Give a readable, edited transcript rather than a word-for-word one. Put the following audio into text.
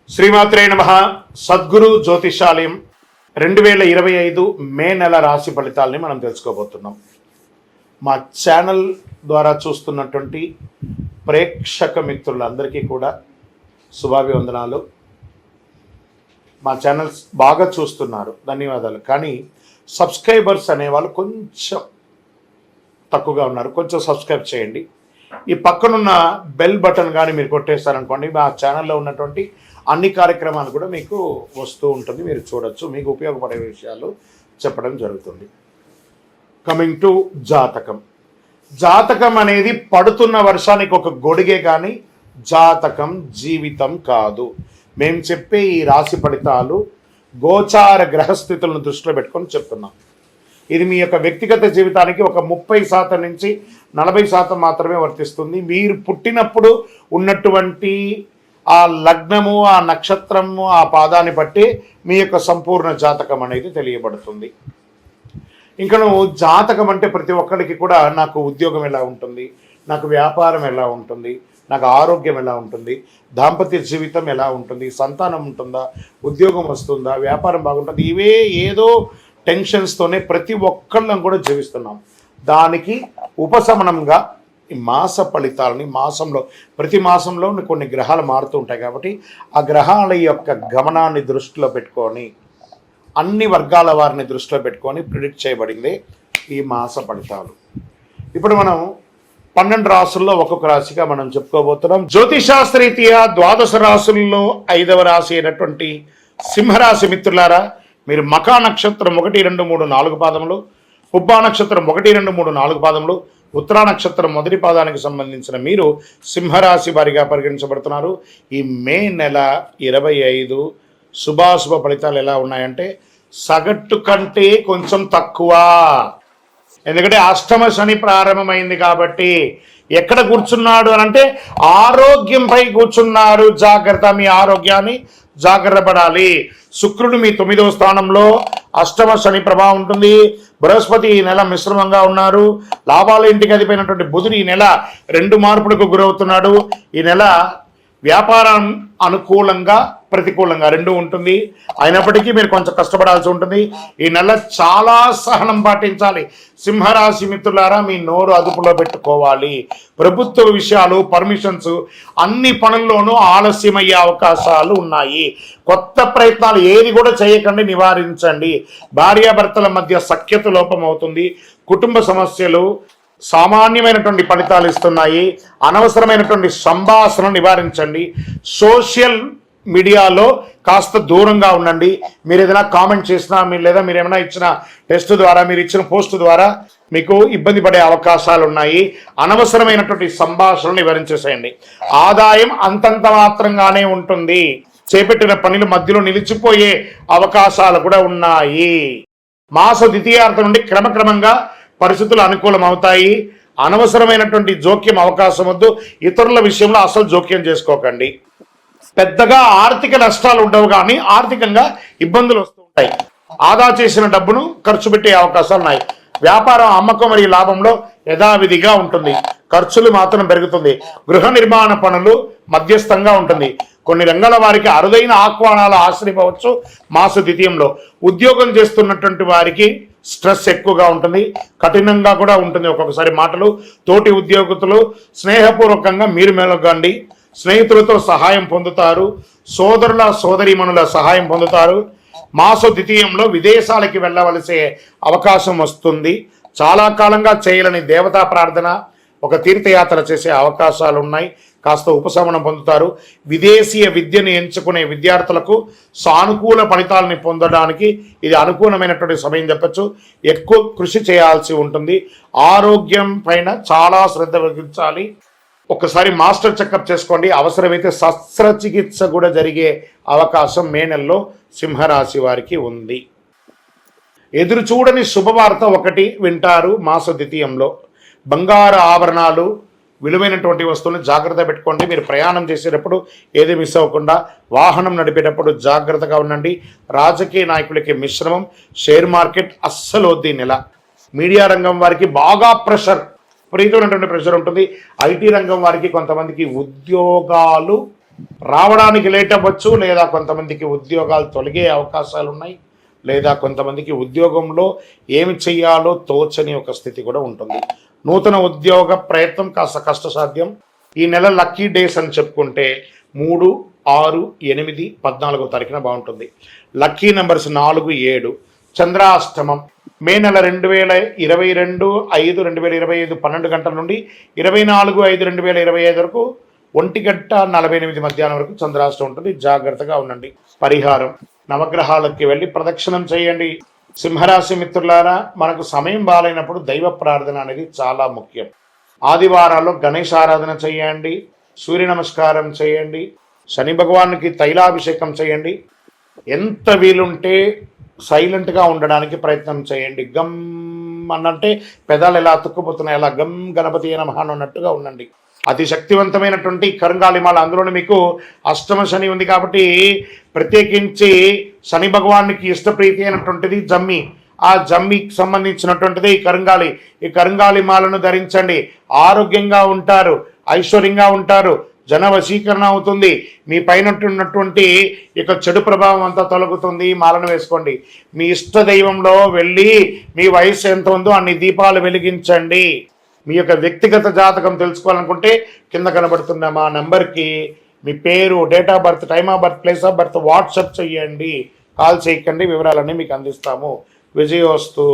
శ్రీమాత్రే నమః. సద్గురు జ్యోతిషాలయం 2025 మే నెల రాశి ఫలితాలని మనం తెలుసుకోబోతున్నాం. మా ఛానల్ ద్వారా చూస్తున్నటువంటి ప్రేక్షక మిత్రులందరికీ కూడా శుభాభివందనాలు. మా ఛానల్స్ బాగా చూస్తున్నారు, ధన్యవాదాలు. కానీ సబ్స్క్రైబర్స్ అనేవాళ్ళు కొంచెం తక్కువగా ఉన్నారు. కొంచెం సబ్స్క్రైబ్ చేయండి. ఈ పక్కనున్న బెల్ బటన్ కానీ మీరు కొట్టేస్తారనుకోండి, మా ఛానల్లో ఉన్నటువంటి అన్ని కార్యక్రమాలు కూడా మీకు వస్తూ ఉంటుంది, మీరు చూడొచ్చు. మీకు ఉపయోగపడే విషయాలు చెప్పడం జరుగుతుంది. కమింగ్ టు జాతకం. జాతకం అనేది పడుతున్న వర్షానికి ఒక గొడుగే కానీ జాతకం జీవితం కాదు. మేము చెప్పే ఈ రాశి ఫలితాలు గోచార గ్రహస్థితులను దృష్టిలో పెట్టుకొని చెప్తున్నాం. ఇది మీ యొక్క వ్యక్తిగత జీవితానికి ఒక 30% నుంచి 40% మాత్రమే వర్తిస్తుంది. మీరు పుట్టినప్పుడు ఉన్నటువంటి ఆ లగ్నము, ఆ నక్షత్రము, ఆ పాదాన్ని బట్టి మీ యొక్క సంపూర్ణ జాతకం అనేది తెలియబడుతుంది. ఇంకా నువ్వు జాతకం అంటే ప్రతి ఒక్కరికి కూడా నాకు ఉద్యోగం ఎలా ఉంటుంది, నాకు వ్యాపారం ఎలా ఉంటుంది, నాకు ఆరోగ్యం ఎలా ఉంటుంది, దాంపత్య జీవితం ఎలా ఉంటుంది, సంతానం ఉంటుందా, ఉద్యోగం వస్తుందా, వ్యాపారం బాగుంటుంది, ఇవే ఏదో టెన్షన్స్తోనే ప్రతి ఒక్కళ్ళం కూడా జీవిస్తున్నాం. దానికి ఉపశమనంగా ఈ మాస ఫలితాలని ప్రతి మాసంలో కొన్ని గ్రహాలు మారుతూ ఉంటాయి కాబట్టి ఆ గ్రహాల యొక్క గమనాన్ని దృష్టిలో పెట్టుకొని అన్ని వర్గాల వారిని దృష్టిలో పెట్టుకొని ప్రిడిక్ట్ చేయబడింది ఈ మాస ఫలితాలు. ఇప్పుడు మనం 12 రాసుల్లో ఒక్కొక్క రాశిగా మనం చెప్పుకోబోతున్నాం. జ్యోతిషాస్త్రరీత్యా 12 రాసుల్లో 5వ రాశి అయినటువంటి సింహరాశి మిత్రులారా, మీరు మఖా నక్షత్రం 1, 2, 3, 4 పాదములు, పుబ్బా నక్షత్రం 1, 2, 3, 4 పాదములు, ఉత్తరా నక్షత్రం 1 పాదానికి సంబంధించిన మీరు సింహరాశి వారిగా పరిగణించబడుతున్నారు. ఈ మే నెల 25 శుభాశుభ ఫలితాలు ఎలా ఉన్నాయంటే సగటు కంటే కొంచెం తక్కువ. ఎందుకంటే అష్టమ శని ప్రారంభమైంది కాబట్టి ఎక్కడ కూర్చున్నాడు అని అంటే ఆరోగ్యంపై కూర్చున్నారు. జాగ్రత్త, మీ ఆరోగ్యాన్ని జాగ్రత్త పడాలి. శుక్రుడు మీ 9వ స్థానంలో, అష్టమ శని ప్రభావం ఉంటుంది. బృహస్పతి ఈ నెల మిశ్రమంగా ఉన్నారు. లాభాల ఇంటికి అధిపైనటువంటి బుధుడు ఈ నెల 2 మార్పులకు గురవుతున్నాడు. ఈ నెల వ్యాపారం అనుకూలంగా ప్రతికూలంగా 2 ఉంటుంది. అయినప్పటికీ మీరు కొంచెం కష్టపడాల్సి ఉంటుంది. ఈ నెల చాలా సహనం పాటించాలి. సింహరాశి మిత్రులారా, మీ నోరు అదుపులో పెట్టుకోవాలి. ప్రభుత్వ విషయాలు, పర్మిషన్స్, అన్ని పనుల్లోనూ ఆలస్యమయ్యే అవకాశాలు ఉన్నాయి. కొత్త ప్రయత్నాలు ఏది కూడా చేయకండి, నివారించండి. భార్యాభర్తల మధ్య సఖ్యత లోపం అవుతుంది. కుటుంబ సమస్యలు సామాన్యమైనటువంటి ఫలితాలు ఇస్తున్నాయి. అనవసరమైనటువంటి సంభాషణ నివారించండి. సోషల్ మీడియాలో కాస్త దూరంగా ఉండండి. మీరు ఏదైనా కామెంట్ చేసినా, లేదా మీరు ఏమైనా ఇచ్చిన టెస్ట్ ద్వారా, మీరు ఇచ్చిన పోస్ట్ ద్వారా మీకు ఇబ్బంది పడే అవకాశాలు ఉన్నాయి. అనవసరమైనటువంటి సంభాషణ నివారించేసేయండి. ఆదాయం అంతంత మాత్రంగానే ఉంటుంది. చేపట్టిన పనులు మధ్యలో నిలిచిపోయే అవకాశాలు కూడా ఉన్నాయి. మాస ద్వితీయార్థం నుండి క్రమక్రమంగా పరిస్థితులు అనుకూలం అవుతాయి. అనవసరమైనటువంటి జోక్యం అవకాశం వద్దు. ఇతరుల విషయంలో అసలు జోక్యం చేసుకోకండి. పెద్దగా ఆర్థిక నష్టాలు ఉండవు, కానీ ఆర్థికంగా ఇబ్బందులు వస్తూ ఉంటాయి. ఆదా చేసిన డబ్బును ఖర్చు పెట్టే అవకాశాలు ఉన్నాయి. వ్యాపారం, అమ్మకం మరియు లాభంలో యథావిధిగా ఉంటుంది. ఖర్చులు మాత్రం పెరుగుతుంది. గృహ నిర్మాణ పనులు మధ్యస్థంగా ఉంటుంది. కొన్ని రంగాల వారికి అరుదైన ఆహ్వానాలు ఆశ్రయించవచ్చు. మాస ద్వితీయంలో ఉద్యోగం చేస్తున్నటువంటి వారికి స్ట్రెస్ ఎక్కువగా ఉంటుంది, కఠినంగా కూడా ఉంటుంది. ఒక్కొక్కసారి మాటలు తోటి ఉద్యోగులు స్నేహపూర్వకంగా మీరు మెలగండి. స్నేహితులతో సహాయం పొందుతారు. సోదరుల సోదరీమణుల సహాయం పొందుతారు. మాస ద్వితీయంలో విదేశాలకి వెళ్ళవలసే అవకాశం వస్తుంది. చాలా కాలంగా చేయలేని దేవతా ప్రార్థన, ఒక తీర్థయాత్ర చేసే అవకాశాలు ఉన్నాయి. కాస్త ఉపశమనం పొందుతారు. విదేశీయ విద్యను ఎంచుకునే విద్యార్థులకు సానుకూల ఫలితాలని పొందడానికి ఇది అనుకూలమైనటువంటి సమయం చెప్పచ్చు. ఎక్కువ కృషి చేయాల్సి ఉంటుంది. ఆరోగ్యం పైన చాలా శ్రద్ధ వహించాలి. ఒకసారి మాస్టర్ చెకప్ చేసుకోండి. అవసరమైతే శస్త్రచికిత్స కూడా జరిగే అవకాశం మే నెలలో సింహరాశి వారికి ఉంది. ఎదురు చూడని శుభవార్త ఒకటి వింటారు మాస ద్వితీయంలో. బంగారు ఆభరణాలు, విలువైనటువంటి వస్తువులను జాగ్రత్త పెట్టుకోండి. మీరు ప్రయాణం చేసేటప్పుడు ఏది మిస్ అవ్వకుండా, వాహనం నడిపేటప్పుడు జాగ్రత్తగా ఉండండి. రాజకీయ నాయకులకి మిశ్రమం. షేర్ మార్కెట్ అస్సలు వద్దు. నెల మీడియా రంగం వారికి బాగా విపరీతమైనటువంటి ప్రెషర్ ఉంటుంది. ఐటీ రంగం వారికి కొంతమందికి ఉద్యోగాలు రావడానికి లేట్ అవ్వచ్చు, లేదా కొంతమందికి ఉద్యోగాలు తొలగే అవకాశాలు ఉన్నాయి, లేదా కొంతమందికి ఉద్యోగంలో ఏమి చెయ్యాలో తోచని ఒక స్థితి కూడా ఉంటుంది. నూతన ఉద్యోగ ప్రయత్నం కాస్త కష్టసాధ్యం. ఈ నెల లక్కీ డేస్ అని చెప్పుకుంటే 3, 6, 8, 14 తారీఖున బాగుంటుంది. Lucky numbers 4, 7. చంద్రాష్టమం మే నెల 2022 5 2025 12 గంటల నుండి 24 5 2025 వరకు 1:48 మధ్యాహ్నం వరకు చంద్రాష్టమం ఉంటుంది. జాగ్రత్తగా ఉండండి. పరిహారం: నవగ్రహాలకి వెళ్ళి ప్రదక్షిణం చేయండి. సింహరాశి మిత్రులారా, మనకు సమయం బాగాలేనప్పుడు దైవ ప్రార్థన అనేది చాలా ముఖ్యం. ఆదివారాల్లో గణేష్ ఆరాధన చేయండి, సూర్య నమస్కారం చేయండి, శని భగవానికి తైలాభిషేకం చేయండి. ఎంత వీలుంటే సైలెంట్గా ఉండడానికి ప్రయత్నం చేయండి. గమ్ అన్నంటే పెదాలు ఎలా అతుక్కుపోతున్నాయి, అలా గమ్ గణపతి నమః అన్నట్టుగా ఉండండి. అతి శక్తివంతమైనటువంటి కరుంగాలిమాల, అందులోని మీకు అష్టమ శని ఉంది కాబట్టి ప్రత్యేకించి శని భగవానికి ఇష్టప్రీతి అయినటువంటిది జమ్మి. ఆ జమ్మికి సంబంధించినటువంటిది ఈ కరుంగాలి. ఈ కరుంగాలి మాలను ధరించండి. ఆరోగ్యంగా ఉంటారు, ఐశ్వర్యంగా ఉంటారు, జన వశీకరణ అవుతుంది. మీ పైన ఉన్నటువంటి ఇక చెడు ప్రభావం అంతా తొలగుతుంది. మాలను వేసుకోండి. మీ ఇష్ట దైవంలో వెళ్ళి మీ వయసు ఎంత ఉందో అన్ని దీపాలు వెలిగించండి. మీ యొక్క వ్యక్తిగత జాతకం తెలుసుకోవాలనుకుంటే కింద కనబడుతున్న మా నెంబర్కి మీ పేరు, date of birth, time of birth, place of birth WhatsApp చేయండి. కాల్ చేయకండి, వివరాలన్నీ మీకు అందిస్తాము. విజయోస్తు.